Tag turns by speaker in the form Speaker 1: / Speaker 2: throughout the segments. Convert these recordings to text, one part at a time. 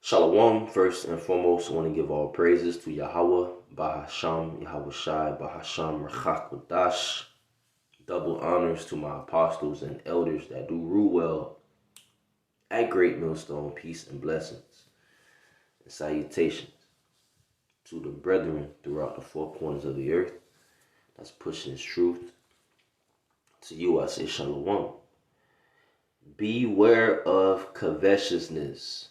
Speaker 1: Shalom, first and foremost, I want to give all praises to Yahweh, Bahasham, Yahweh Shai, Bahasham, Rachak Wadash. Double honors to my apostles and elders that do rule well at Great Millstone. Peace and blessings and salutations to the brethren throughout the four corners of the earth that's pushing his truth. To you, I say Shalom. Beware of covetousness.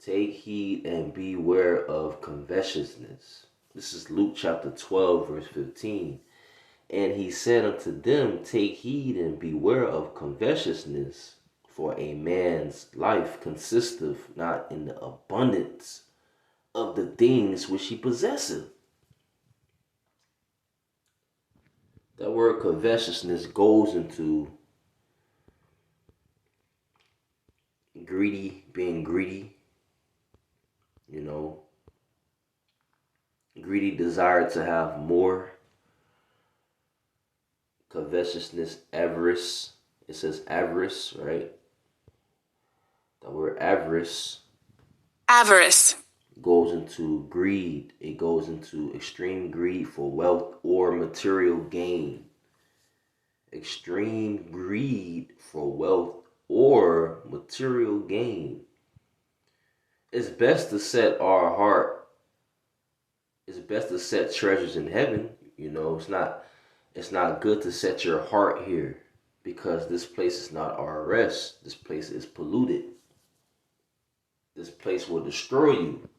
Speaker 1: Take heed and beware of covetousness. This is Luke chapter 12, verse 15. And he said unto them, take heed and beware of covetousness, for a man's life consisteth not in the abundance of the things which he possesseth. That word covetousness goes into being greedy, greedy desire to have more. Covetousness, avarice. It says avarice, right? The word avarice goes into greed. It goes into extreme greed for wealth or material gain. Extreme greed for wealth or material gain. It's best to set our heart. It's best to set treasures in heaven. It's not good to set your heart here, because this place is not our rest. This place is polluted. This place will destroy you.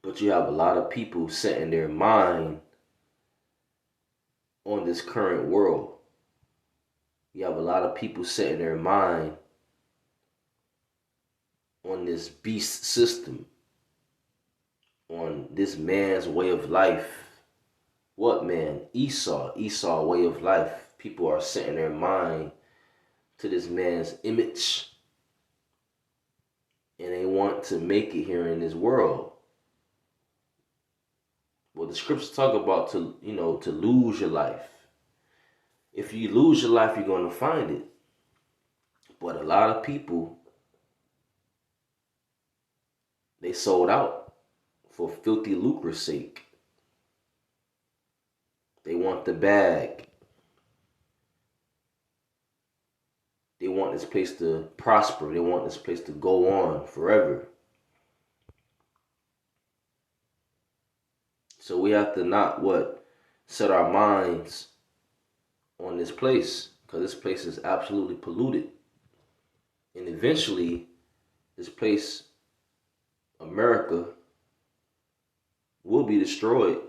Speaker 1: But you have a lot of people setting their mind on this current world. You have a lot of people setting their mind on this beast system, on this man's way of life. What man? Esau way of life. People are setting their mind to this man's image, and they want to make it here in this world. Well, the scriptures talk about to lose your life. If you lose your life, you're going to find it. But a lot of people, they sold out for filthy lucre's sake. They want the bag. They want this place to prosper. They want this place to go on forever. So we have to not set our minds on this place, because this place is absolutely polluted. And eventually, this place, America, will be destroyed.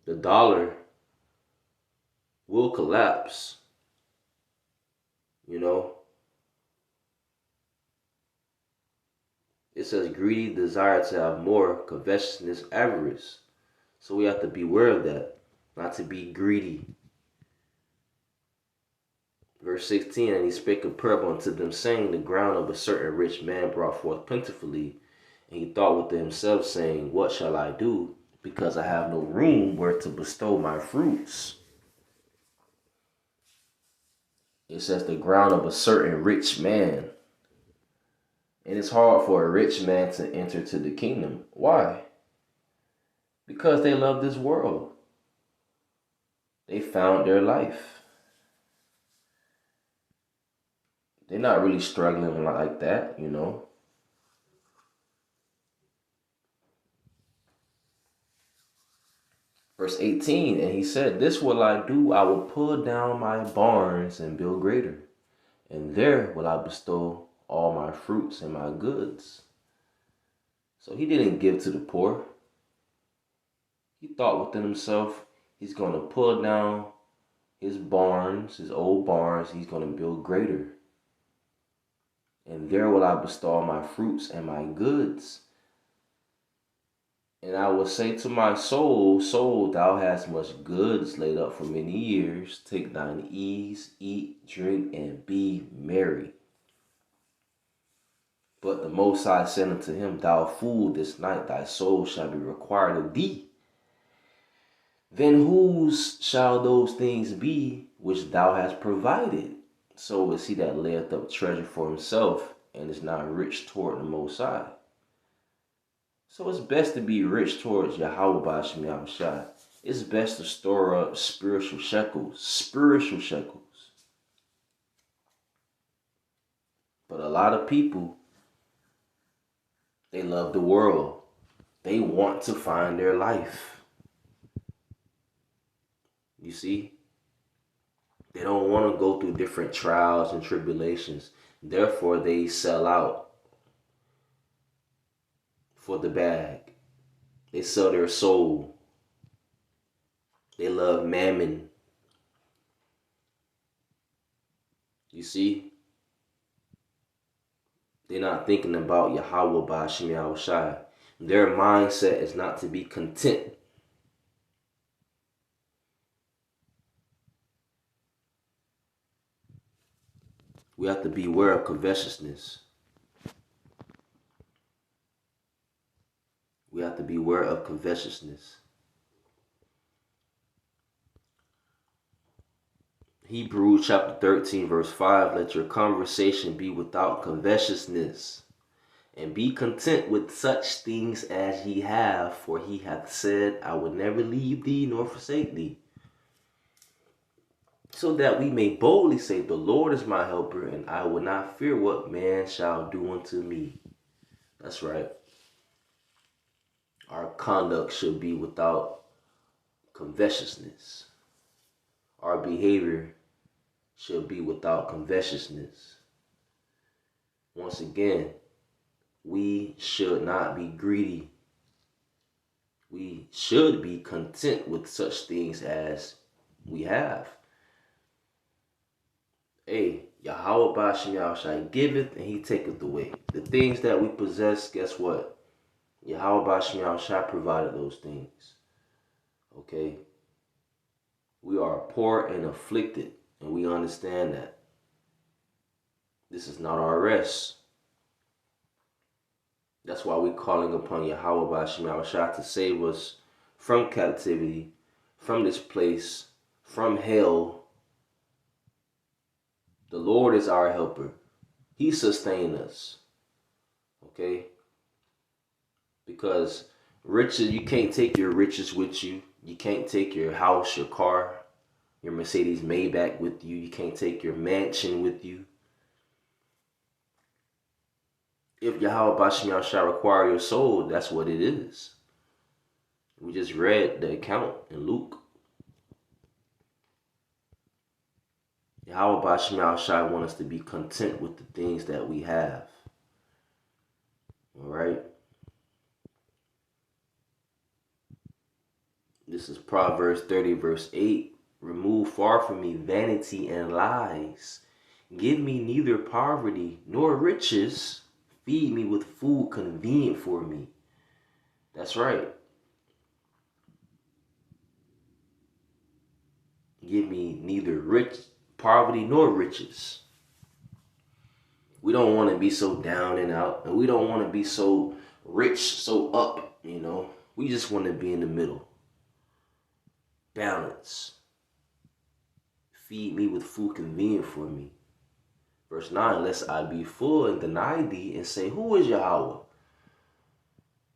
Speaker 1: The dollar will collapse. It says greedy desire to have more, covetousness, avarice. So we have to beware of that, not to be greedy. Verse 16, and he spake a parable unto them, saying, the ground of a certain rich man brought forth plentifully. And he thought within himself, saying, what shall I do, because I have no room where to bestow my fruits? It says the ground of a certain rich man. And it's hard for a rich man to enter to the kingdom. Why? Because they love this world. They found their life. They're not really struggling like that, Verse 18, and he said, this will I do, I will pull down my barns and build greater, and there will I bestow all my fruits and my goods. So he didn't give to the poor. He thought within himself, he's going to pull down his barns, his old barns, he's going to build greater. And there will I bestow all my fruits and my goods. And I will say to my soul, soul, thou hast much goods laid up for many years. Take thine ease, eat, drink, and be merry. But the Most High said unto him, thou fool, this night thy soul shall be required of thee. Then whose shall those things be which thou hast provided? So is he that layeth up treasure for himself and is not rich toward the Most High. So it's best to be rich towards Yahweh Ba'ashem Yahushai. It's best to store up spiritual shekels. Spiritual shekels. But a lot of people, they love the world. They want to find their life. You see? They don't want to go through different trials and tribulations. Therefore, they sell out for the bag. They sell their soul. They love mammon. You see? They're not thinking about Yahweh Ba'ashem Yahushai. Their mindset is not to be content. We have to beware of covetousness. We have to beware of covetousness. Hebrews chapter 13 verse 5, let your conversation be without covetousness, and be content with such things as ye have, for he hath said, I will never leave thee nor forsake thee. So that we may boldly say, the Lord is my helper, and I will not fear what man shall do unto me. That's right. Our conduct should be without covetousness. Our behavior should be without covetousness. Once again, we should not be greedy. We should be content with such things as we have. Hey, Yahweh Ba'ashem Yahushai giveth and he taketh away. The things that we possess, guess what? Yahweh Ba'ashem Yahushai provided those things. Okay? We are poor and afflicted, and we understand that. This is not our rest. That's why we're calling upon Yahweh Ba'ashem Yahushai to save us from captivity, from this place, from hell. The Lord is our helper. He sustains us. Okay? Because riches, you can't take your riches with you. You can't take your house, your car, your Mercedes Maybach with you. You can't take your mansion with you. If Yahweh Ba'ashem Yahushai require your soul, that's what it is. We just read the account in Luke. Yahweh Ba'ashem Yahushai wants us to be content with the things that we have. Alright? This is Proverbs 30 verse 8. Remove far from me vanity and lies. Give me neither poverty nor riches. Feed me with food convenient for me. That's right. Give me neither poverty nor riches. We don't want to be so down and out, and we don't want to be so rich, so up, you know. We just want to be in the middle. Balance. Feed me with food convenient for me. Verse 9, lest I be full and deny thee and say, who is Yahweh?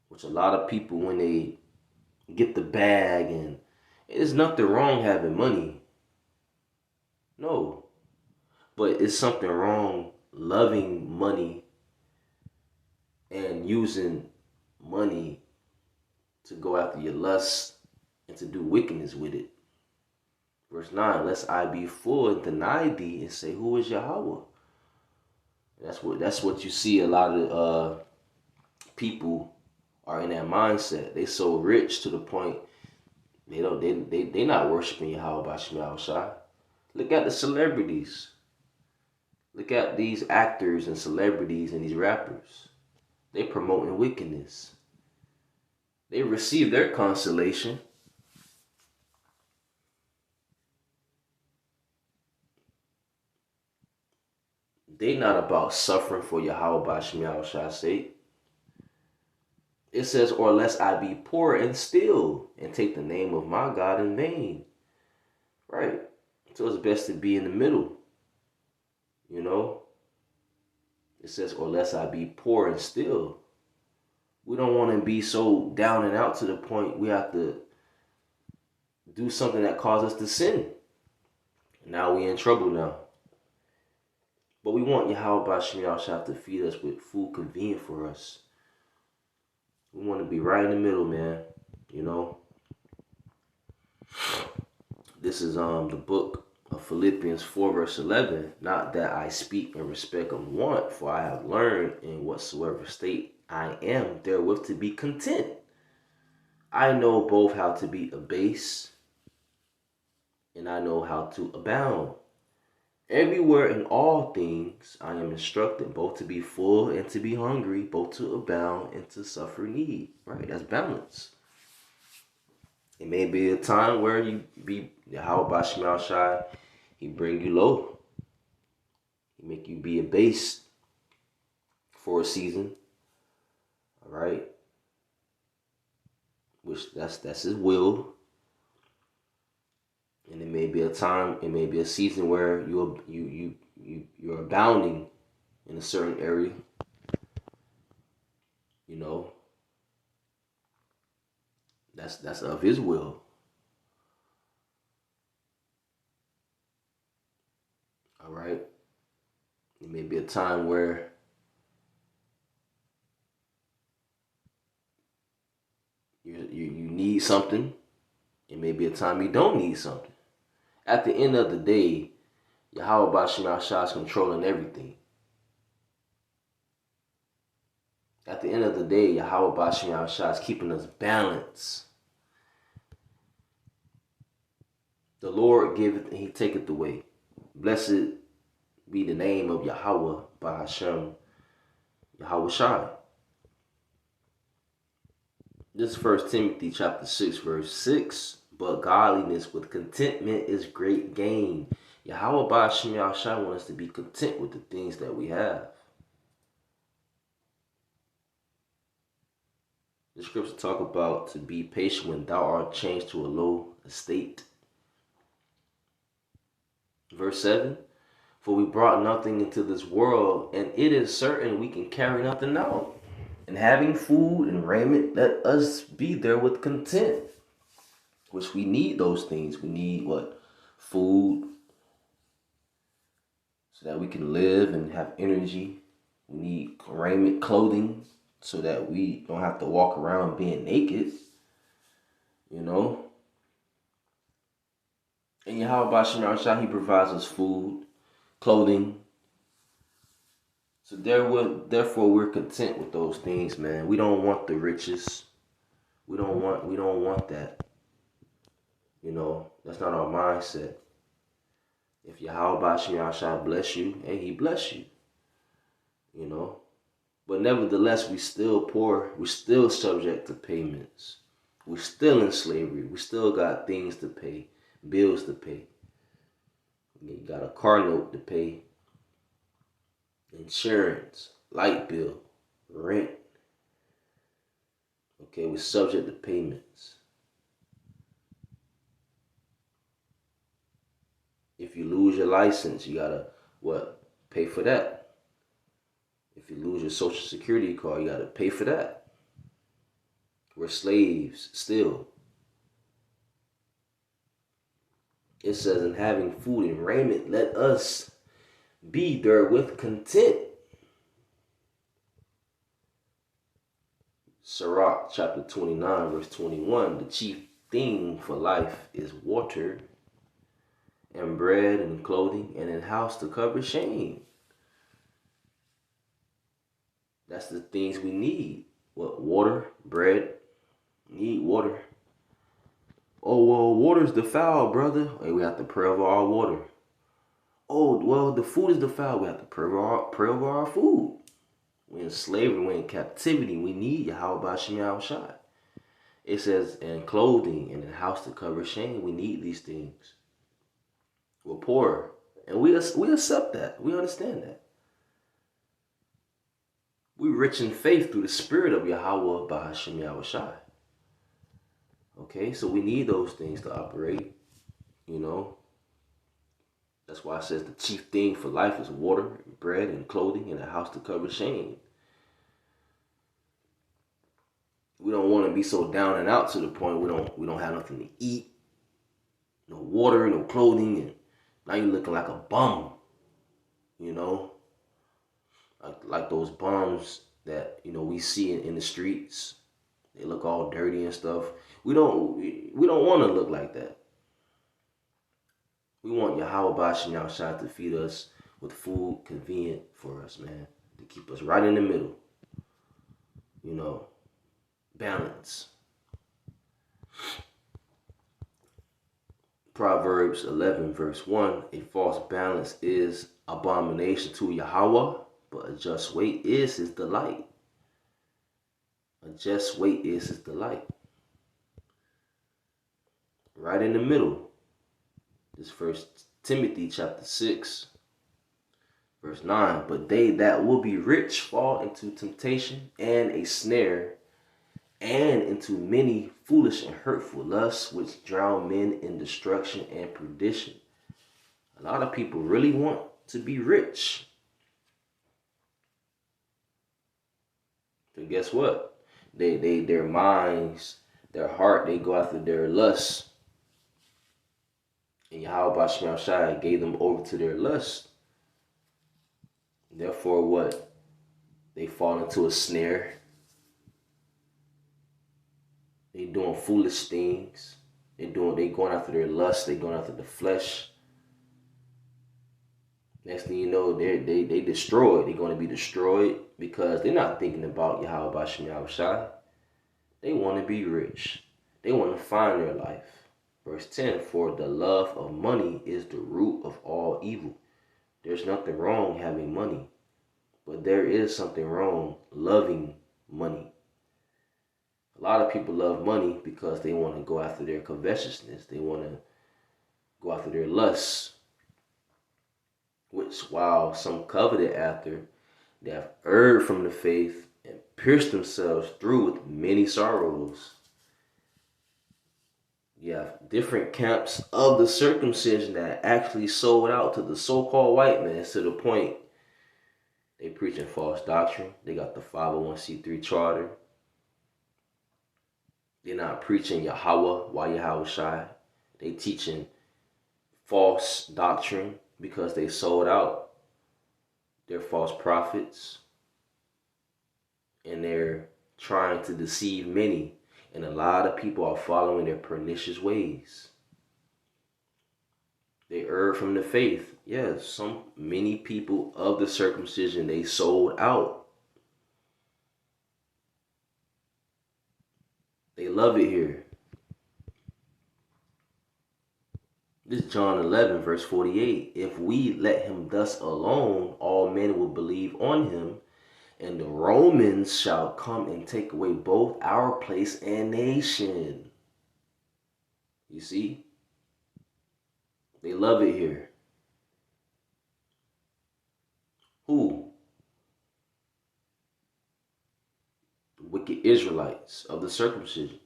Speaker 1: Which a lot of people, when they get the bag, and there's nothing wrong having money. No. But it's something wrong loving money and using money to go after your lust and to do wickedness with it. Verse 9, lest I be full and deny thee and say, who is Yahweh? That's what you see. A lot of people are in that mindset. They so rich to the point they not worshiping Yahweh Ba'ashem Yahushai. Look at the celebrities. Look at these actors and celebrities and these rappers. They promoting wickedness. They receive their consolation. They not about suffering for Yahweh Ba'ashem Yahushui's sake. It says, or lest I be poor and steal and take the name of my God in vain. Right. So it's best to be in the middle. You know, it says, or lest I be poor and still. We don't want to be so down and out to the point we have to do something that causes us to sin. Now we in trouble now. But we want Yahweh Bashim Yahshua to feed us with food convenient for us. We want to be right in the middle, man. You know. This is the book of Philippians 4 verse 11. Not that I speak in respect of want, for I have learned in whatsoever state I am therewith to be content. I know both how to be abased and I know how to abound. Everywhere in all things I am instructed both to be full and to be hungry, both to abound and to suffer need. Right? That's balance. It may be a time where you be Yahweh Bashim Shai, he bring you low. He make you be abased for a season. All right. Which that's his will. And it may be a time, it may be a season where you're abounding in a certain area. You know. That's of his will. All right. It may be a time where you need something. It may be a time you don't need something. At the end of the day, Yahweh Bashim Yahshua is controlling everything. At the end of the day, Yahweh Bashim Yahshua is keeping us balanced. The Lord giveth and he taketh away. Blessed be the name of Yahweh Bahashem Yahweh Shai. This is 1 Timothy chapter 6, verse 6. But godliness with contentment is great gain. Yahweh Bashim Yahshua wants us to be content with the things that we have. The scripture talk about to be patient when thou art changed to a low estate. Verse 7. For we brought nothing into this world, and it is certain we can carry nothing out. And having food and raiment, let us be there with content. Which we need those things. We need what? Food. So that we can live and have energy. We need raiment, clothing. So that we don't have to walk around being naked. You know. And Yahweh Bashim Yahshua, he provides us food, clothing. So therefore we're content with those things, man. We don't want the riches. We don't want that. You know, that's not our mindset. If Yahweh Bashim Yahshua bless you, hey, he bless you. You know. But nevertheless, we still poor. We're still subject to payments. We're still in slavery. We still got things to pay, bills to pay. You got a car note to pay, insurance, light bill, rent. Okay, we're subject to payments. If you lose your license, you gotta pay for that. If you lose your social security card, you gotta pay for that. We're slaves still. It says, in having food and raiment, let us be therewith content. Sirach chapter 29 verse 21. The chief thing for life is water and bread and clothing and a house to cover shame. That's the things we need. What? Water, bread. Need water. Oh, well, water's defiled, brother. Hey, we have to pray over our water. Oh, well, the food is defiled. We have to pray over our food. We're in slavery. We're in captivity. We need Yahweh Bashim Yahshua. It says, and clothing and a house to cover shame. We need these things. We're poor. And we accept that. We understand that. We're rich in faith through the spirit of Yahweh Bashim Yahshua. Okay, so we need those things to operate, you know. That's why it says the chief thing for life is water, bread, and clothing, and a house to cover shame. We don't want to be so down and out to the point we don't have nothing to eat, no water, no clothing, and now you're looking like a bum, you know, like those bums that we see in the streets. They look all dirty and stuff. We don't want to look like that. We want Yahweh Bashim Yahushua to feed us with food convenient for us, man, to keep us right in the middle. Balance. Proverbs 11 verse 1, a false balance is abomination to Yahweh, but a just weight is his delight. A just weight is his delight. Right in the middle. This First Timothy chapter 6 verse 9, but they that will be rich fall into temptation and a snare, and into many foolish and hurtful lusts, which drown men in destruction and perdition. A lot of people really want to be rich. But guess what? Their minds, their heart, they go after their lusts. And Yahweh Bashim Yahushua gave them over to their lust. Therefore, what? They fall into a snare. They doing foolish things. They going after their lust. They going after the flesh. Next thing you know, they destroyed. They're going to be destroyed because they're not thinking about Yahweh Bashim Yahushua. They want to be rich. They want to find their life. Verse 10, for the love of money is the root of all evil. There's nothing wrong having money, but there is something wrong loving money. A lot of people love money because they want to go after their covetousness. They want to go after their lusts, which while some coveted after, they have erred from the faith and pierced themselves through with many sorrows. You have different camps of the circumcision that actually sold out to the so-called white man to the point they preaching false doctrine. They got the 501c3 charter. They're not preaching Yahweh, why Yahweh Shai. They teaching false doctrine because they sold out. They're false prophets. And they're trying to deceive many. And a lot of people are following their pernicious ways. They err from the faith. Yes, many people of the circumcision, they sold out. They love it here. This is John 11, verse 48. If we let him thus alone, all men will believe on him, and the Romans shall come and take away both our place and nation. You see? They love it here. Who? The wicked Israelites of the circumcision.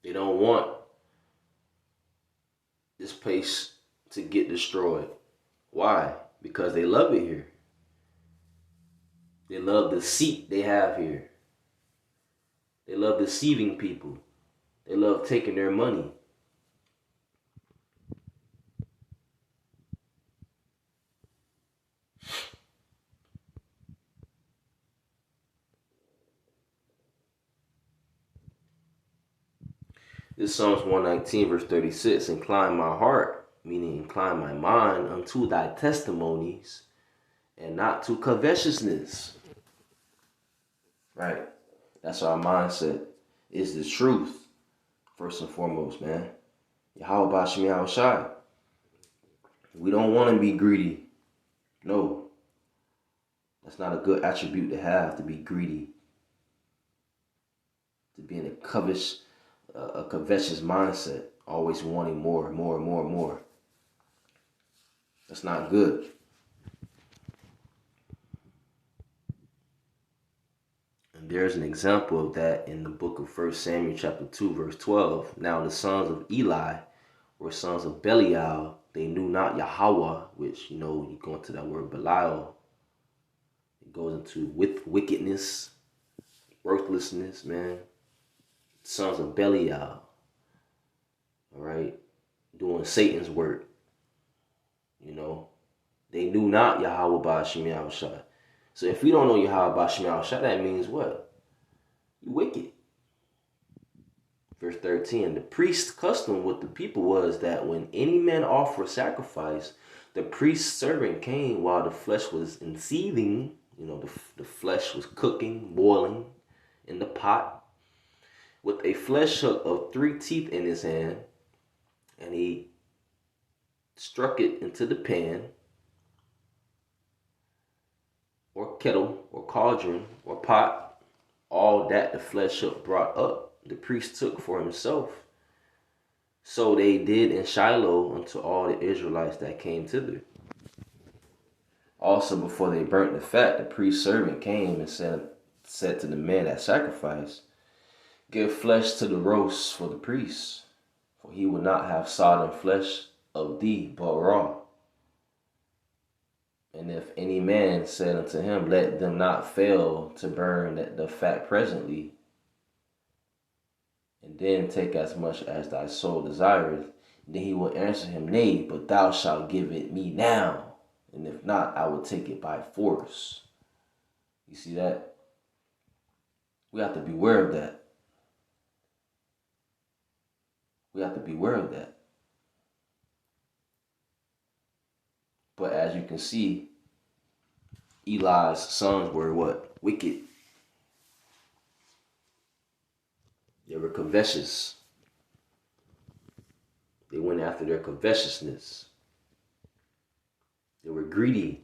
Speaker 1: They don't want this place to get destroyed. Why? Because they love it here. They love the seat they have here. They love deceiving people. They love taking their money. This Psalms 119 verse 36, incline my heart, meaning incline my mind unto thy testimonies and not to covetousness. Right? That's our mindset. Is the truth. First and foremost, man. Yahweh Bashim Yahushua. We don't want to be greedy. No. That's not a good attribute to have, to be greedy. To be in a covetous mindset. Always wanting more, more, more, more. That's not good. And There's an example of that in the book of 1 Samuel chapter 2, verse 12. Now the sons of Eli were sons of Belial. They knew not Yahweh, which, you go into that word Belial. It goes into wickedness, worthlessness, man. Sons of Belial, all right, doing Satan's work. They knew not Yahweh Ba'ashem Yahushua. So if you don't know Yahweh Ba'ashem Yahushua, that means what? You wicked. Verse 13, the priest's custom with the people was that when any man offered sacrifice, the priest's servant came while the flesh was in seething. The flesh was cooking, boiling in the pot, with a flesh hook of 3 teeth in his hand, and he struck it into the pan, or kettle, or cauldron, or pot. All that the flesh hook brought up, the priest took for himself. So they did in Shiloh unto all the Israelites that came thither. Also, before they burnt the fat, the priest's servant came and said to the man that sacrificed, give flesh to the roast for the priest, for he would not have sodden flesh of thee, but raw. And if any man said unto him, let them not fail to burn the fat presently, and then take as much as thy soul desireth, then he will answer him, nay, but thou shalt give it me now, and if not, I will take it by force. You see that? We have to beware of that. We have to beware of that. But as you can see, Eli's sons were what? Wicked. They were covetous. They went after their covetousness. They were greedy.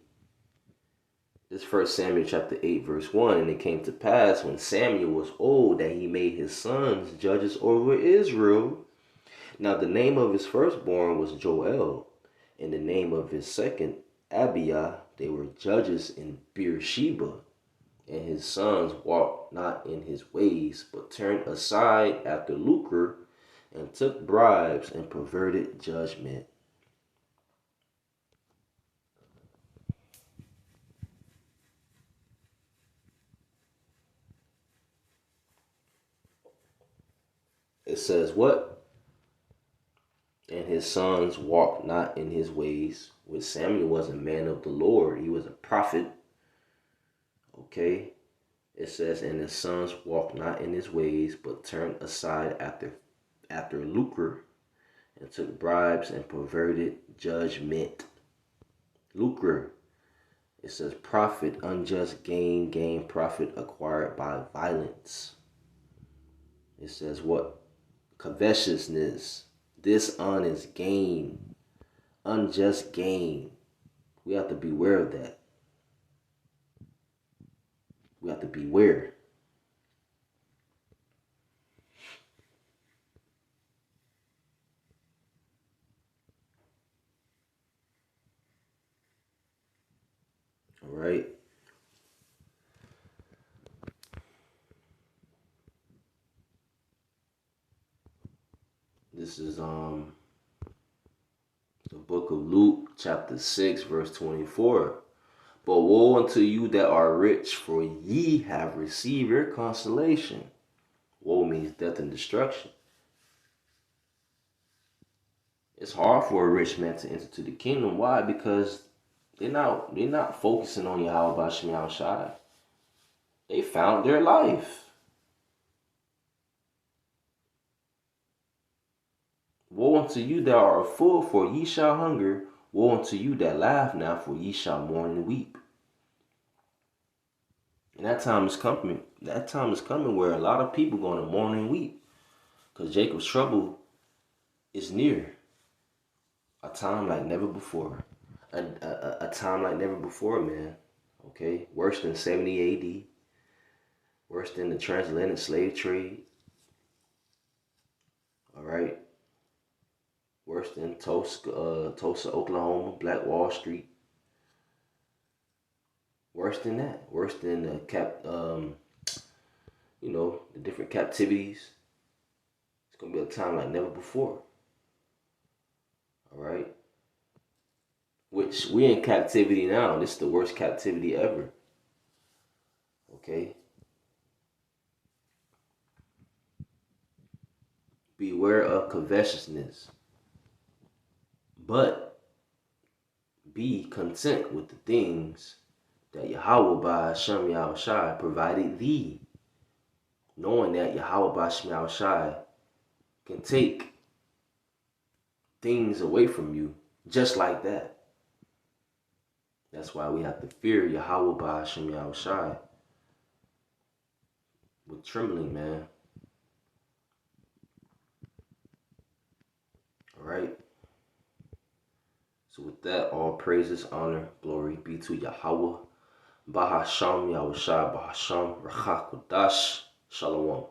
Speaker 1: This 1 Samuel chapter 8, verse 1, and it came to pass when Samuel was old that he made his sons judges over Israel. Now the name of his firstborn was Joel, and the name of his second Abiah. They were judges in Beersheba. And his sons walked not in his ways, but turned aside after lucre, and took bribes and perverted judgment. It says what? And his sons walked not in his ways. Which Samuel was a man of the Lord. He was a prophet. Okay. It says, and his sons walked not in his ways, but turned aside after lucre, and took bribes and perverted judgment. Lucre. It says profit, unjust gain, profit acquired by violence. It says what? Covetousness, dishonest gain, unjust gain. We have to beware of that. We have to beware. All right. This is the book of Luke, chapter 6, verse 24. But woe unto you that are rich, for ye have received your consolation. Woe means death and destruction. It's hard for a rich man to enter to the kingdom. Why? Because they're not focusing on Yahweh Ba'ashem Yahushua. They found their life. Woe unto you that are full, for ye shall hunger. Woe unto you that laugh now, for ye shall mourn and weep. And that time is coming. That time is coming where a lot of people going to mourn and weep, because Jacob's trouble is near. A time like never before. A time like never before, man. Okay? Worse than 70 AD. Worse than the transatlantic slave trade. All right? Worse than Tulsa, Oklahoma, Black Wall Street. Worse than that. Worse than the different captivities. It's going to be a time like never before. All right? Which we in captivity now. This is the worst captivity ever. Okay? Beware of covetousness. But be content with the things that Yahweh by Hashem Yahushai provided thee. Knowing that Yahweh by Hashem Yahushai can take things away from you just like that. That's why we have to fear Yahweh by Hashem Yahushai with trembling, man. Alright? So with that, all praises, honor, glory be to Yahweh. Bahasham Yahushai Bahasham Rachak Kodash Shalom.